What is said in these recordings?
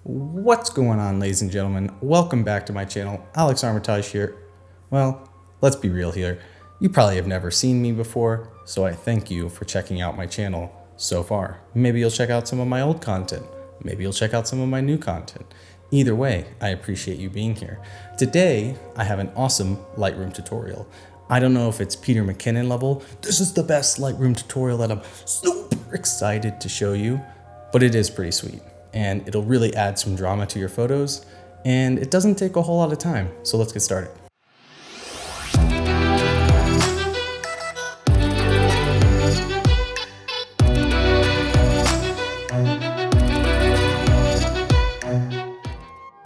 What's going on, ladies and gentlemen? Welcome back to my channel. 𝐒𝐤𝐚𝐥𝐬 here. Well, let's be real here. You probably have never seen me before, so I thank you for checking out my channel so far. Maybe you'll check out some of my old content. Maybe you'll check out some of my new content. Either way, I appreciate you being here. Today, I have an awesome Lightroom tutorial. I don't know if it's Peter McKinnon level. This is the best Lightroom tutorial that I'm super excited to show you, but it is pretty sweet. And it'll really add some drama to your photos, and it doesn't take a whole lot of time. So let's get started.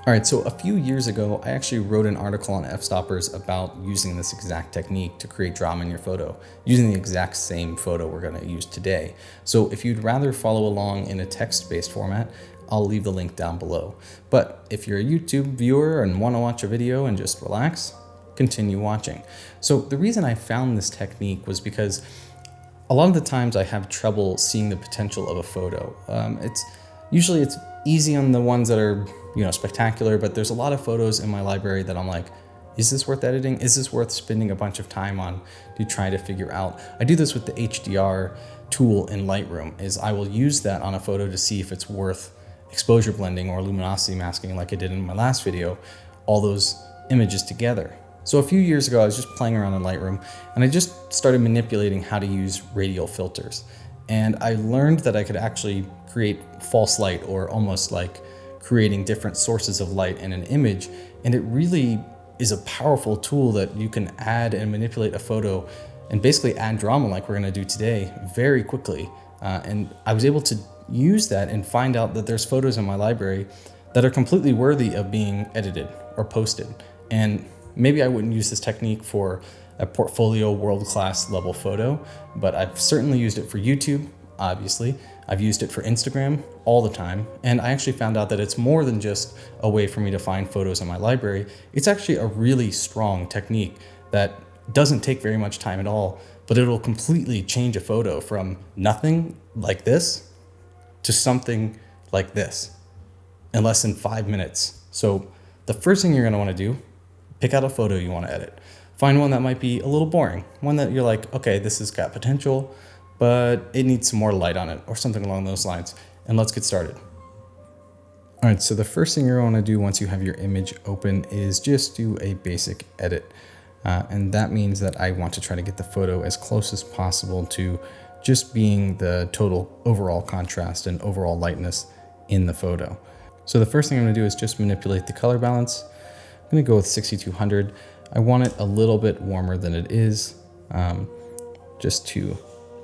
All right, so a few years ago, I actually wrote an article on Fstoppers about using this exact technique to create drama in your photo, using the exact same photo we're gonna use today. So if you'd rather follow along in a text-based format, I'll leave the link down below. But if you're a YouTube viewer and wanna watch a video and just relax, continue watching. So the reason I found this technique was because a lot of the times I have trouble seeing the potential of a photo. Usually it's easy on the ones that are, spectacular, but there's a lot of photos in my library that I'm like, is this worth editing? Is this worth spending a bunch of time on to try to figure out? I do this with the HDR tool in Lightroom, is I will use that on a photo to see if it's worth exposure blending or luminosity masking like I did in my last video, all those images together. So a few years ago, I was just playing around in Lightroom and I just started manipulating how to use radial filters. And I learned that I could actually create false light, or almost like creating different sources of light in an image. And it really is a powerful tool that you can add and manipulate a photo and basically add drama like we're gonna do today very quickly. And I was able to use that and find out that there's photos in my library that are completely worthy of being edited or posted. And maybe I wouldn't use this technique for a portfolio world-class level photo, but I've certainly used it for YouTube, obviously. I've used it for Instagram all the time. And I actually found out that it's more than just a way for me to find photos in my library. It's actually a really strong technique that doesn't take very much time at all, but it'll completely change a photo from nothing like this to something like this in less than 5 minutes. So the first thing you're gonna wanna do, pick out a photo you wanna edit. Find one that might be a little boring, one that you're like, okay, this has got potential, but it needs some more light on it or something along those lines. And let's get started. All right, so the first thing you're gonna do once you have your image open is just do a basic edit. And that means that I want to try to get the photo as close as possible to just being the total overall contrast and overall lightness in the photo. So the first thing I'm gonna do is just manipulate the color balance. I'm gonna go with 6200. I want it a little bit warmer than it is, just to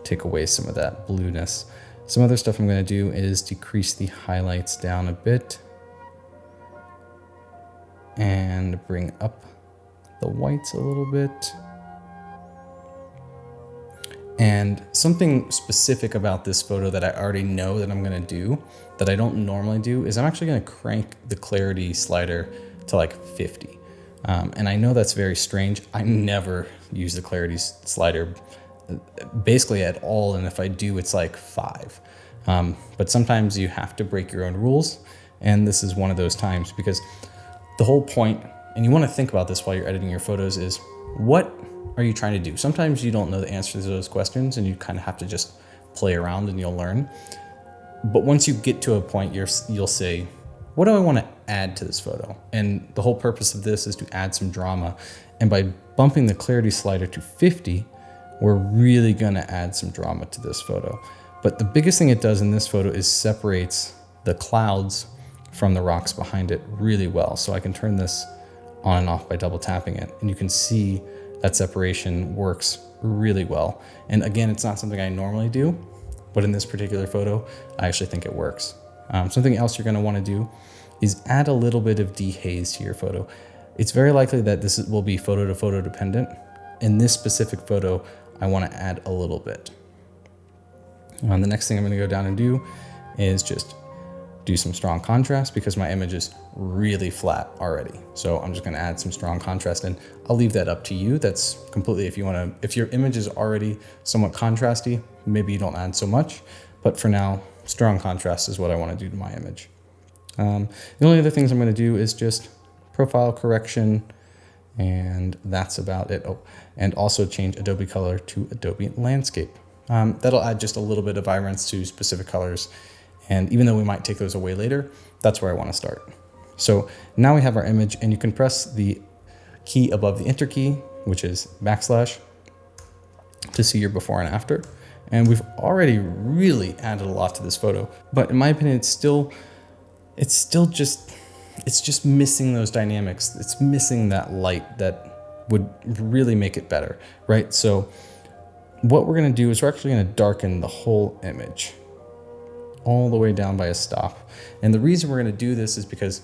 take away some of that blueness. Some other stuff I'm gonna do is decrease the highlights down a bit and bring up the whites a little bit. And something specific about this photo that I already know that I'm gonna do that I don't normally do is I'm actually gonna crank the clarity slider to like 50. And I know that's very strange. I never use the clarity slider basically at all. And if I do, it's like 5. But sometimes you have to break your own rules. And this is one of those times, because the whole point, and you want to think about this while you're editing your photos, is what are you trying to do? Sometimes you don't know the answers to those questions and you kind of have to just play around and you'll learn. But once you get to a point, you'll say, what do I want to add to this photo? And the whole purpose of this is to add some drama. And by bumping the clarity slider to 50, we're really gonna add some drama to this photo. But the biggest thing it does in this photo is separates the clouds from the rocks behind it really well. So I can turn this on and off by double tapping it. And you can see that separation works really well. And again, it's not something I normally do, but in this particular photo, I actually think it works. Something else you're gonna wanna do is add a little bit of dehaze to your photo. It's very likely that this will be photo to photo dependent. In this specific photo, I wanna add a little bit. The next thing I'm gonna go down and do is just do some strong contrast, because my image is really flat already. So I'm just gonna add some strong contrast, and I'll leave that up to you. That's completely, if your image is already somewhat contrasty, maybe you don't add so much, but for now, strong contrast is what I wanna do to my image. The only other things I'm going to do is just profile correction, and that's about it. Oh, and also change Adobe Color to Adobe Landscape. That'll add just a little bit of vibrance to specific colors. And even though we might take those away later, that's where I want to start. So now we have our image, and you can press the key above the Enter key, which is \, to see your before and after. And we've already really added a lot to this photo, but in my opinion, it's just missing those dynamics. It's missing that light that would really make it better, right? So what we're gonna do is we're actually gonna darken the whole image all the way down by a stop. And the reason we're gonna do this is because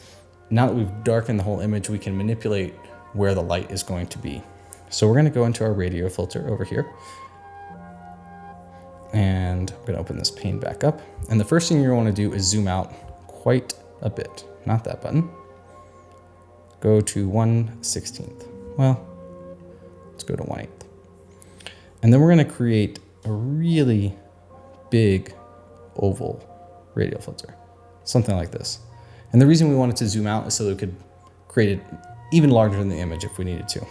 now that we've darkened the whole image, we can manipulate where the light is going to be. So we're gonna go into our Radial filter over here. And I'm gonna open this pane back up. And the first thing you wanna do is zoom out quite a bit. Not that button. Go to 1/16. Well, let's go to 1/8. And then we're gonna create a really big oval Radial filter, something like this. And the reason we wanted to zoom out is so that we could create it even larger than the image if we needed to.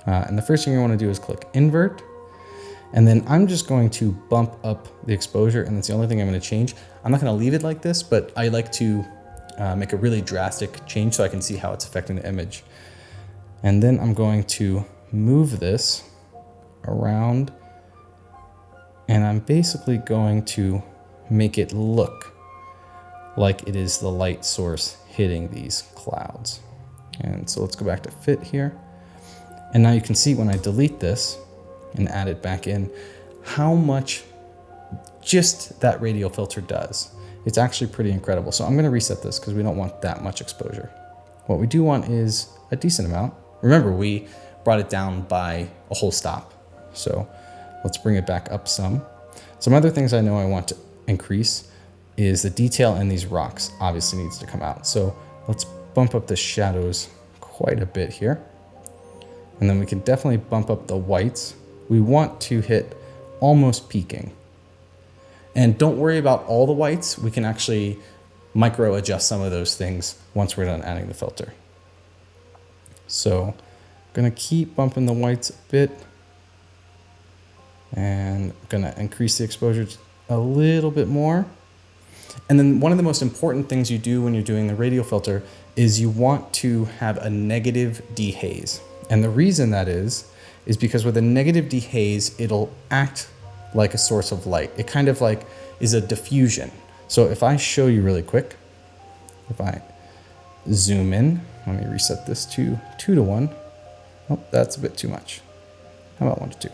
And the first thing you wanna do is click invert. And then I'm just going to bump up the exposure, and that's the only thing I'm gonna change. I'm not gonna leave it like this, but I like to make a really drastic change so I can see how it's affecting the image. And then I'm going to move this around, and I'm basically going to make it look like it is the light source hitting these clouds. And so let's go back to fit here. And now you can see when I delete this and add it back in, how much just that Radial filter does. It's actually pretty incredible. So I'm gonna reset this because we don't want that much exposure. What we do want is a decent amount. Remember, we brought it down by a whole stop. So let's bring it back up some. Some other things I know I want to increase is the detail in these rocks obviously needs to come out. So let's bump up the shadows quite a bit here. And then we can definitely bump up the whites. We want to hit almost peaking. And don't worry about all the whites. We can actually micro adjust some of those things once we're done adding the filter. So I'm gonna keep bumping the whites a bit, and I'm gonna increase the exposure a little bit more. And then one of the most important things you do when you're doing the Radial filter is you want to have a negative dehaze. And the reason that is because with a negative dehaze, it'll act like a source of light. It kind of like is a diffusion. So if I show you really quick, if I zoom in, let me reset this to 2:1. Oh, that's a bit too much. How about 1:2?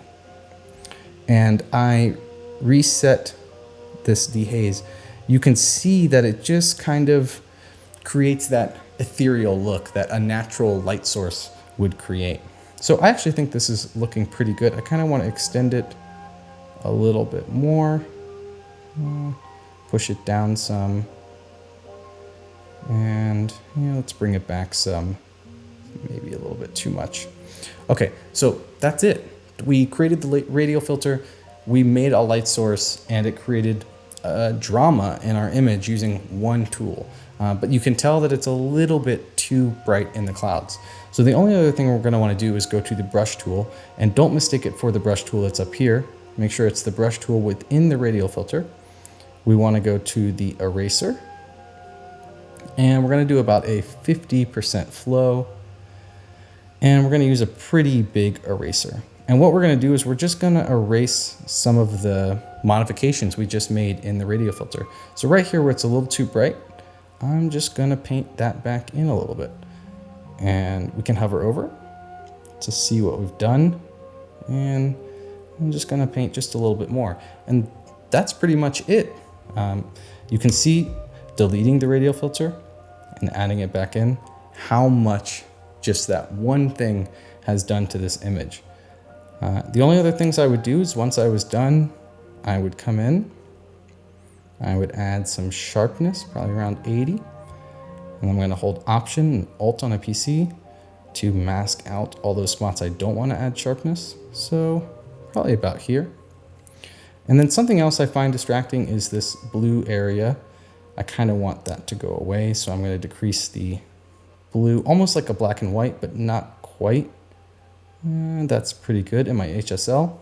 And I reset this dehaze, you can see that it just kind of creates that ethereal look that a natural light source would create. So I actually think this is looking pretty good. I kind of want to extend it a little bit more, push it down some, and let's bring it back some, maybe a little bit too much. Okay, so that's it. We created the Radial filter, we made a light source, and it created drama in our image using one tool. But you can tell that it's a little bit too bright in the clouds. So the only other thing we're gonna wanna do is go to the brush tool, and don't mistake it for the brush tool that's up here. Make sure it's the brush tool within the Radial filter. We wanna go to the eraser, and we're gonna do about a 50% flow, and we're gonna use a pretty big eraser. And what we're gonna do is we're just gonna erase some of the modifications we just made in the Radial filter. So right here where it's a little too bright, I'm just gonna paint that back in a little bit. And we can hover over to see what we've done. And I'm just gonna paint just a little bit more. And that's pretty much it. You can see deleting the Radial filter and adding it back in, how much just that one thing has done to this image. The only other things I would do is once I was done, I would come in, I would add some sharpness, probably around 80. And I'm gonna hold Option and Alt on a PC to mask out all those spots I don't wanna add sharpness. So probably about here. And then something else I find distracting is this blue area. I kind of want that to go away. So I'm going to decrease the blue, almost like a black and white, but not quite. That's pretty good in my HSL.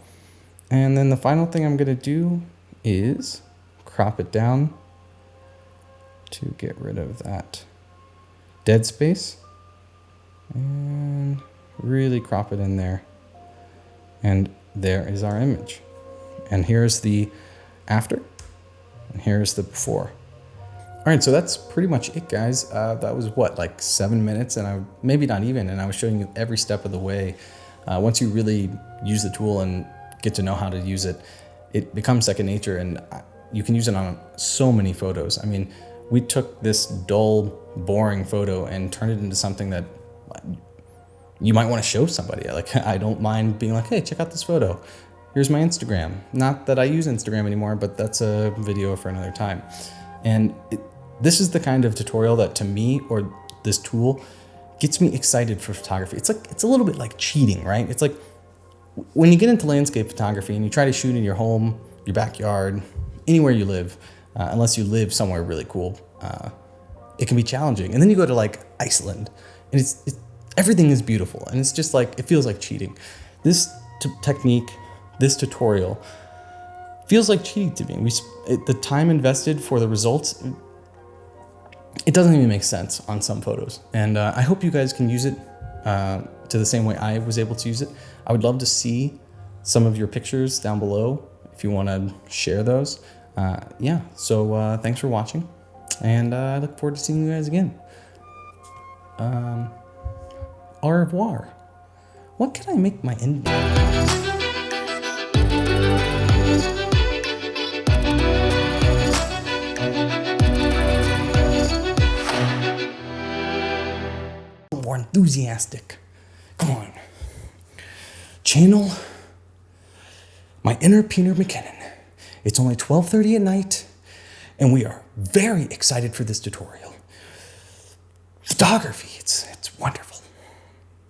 And then the final thing I'm going to do is crop it down to get rid of that dead space and really crop it in there. And there is our image. And here's the after, and here's the before. All right, so that's pretty much it, guys. That was what, like 7 minutes, and maybe not even, and I was showing you every step of the way. Once you really use the tool and get to know how to use it, it becomes second nature, and you can use it on so many photos. I mean, we took this dull, boring photo and turned it into something that you might want to show somebody. Like, I don't mind being like, hey, check out this photo. Here's my Instagram. Not that I use Instagram anymore, but that's a video for another time. And this is the kind of tutorial that, to me, or this tool, gets me excited for photography. It's a little bit like cheating, right? It's like when you get into landscape photography and you try to shoot in your home, your backyard, anywhere you live, unless you live somewhere really cool, it can be challenging. And then you go to like Iceland, and everything is beautiful, and it's just like, it feels like cheating. This technique, this tutorial, feels like cheating to me. The time invested for the results, it doesn't even make sense on some photos. And I hope you guys can use it to the same way I was able to use it. I would love to see some of your pictures down below if you want to share those. Yeah, so thanks for watching, and I look forward to seeing you guys again. Au revoir. What can I make my ending? More enthusiastic. Come on. Channel my inner Peter McKinnon. It's only 12:30 at night, and we are very excited for this tutorial. Photography, it's wonderful.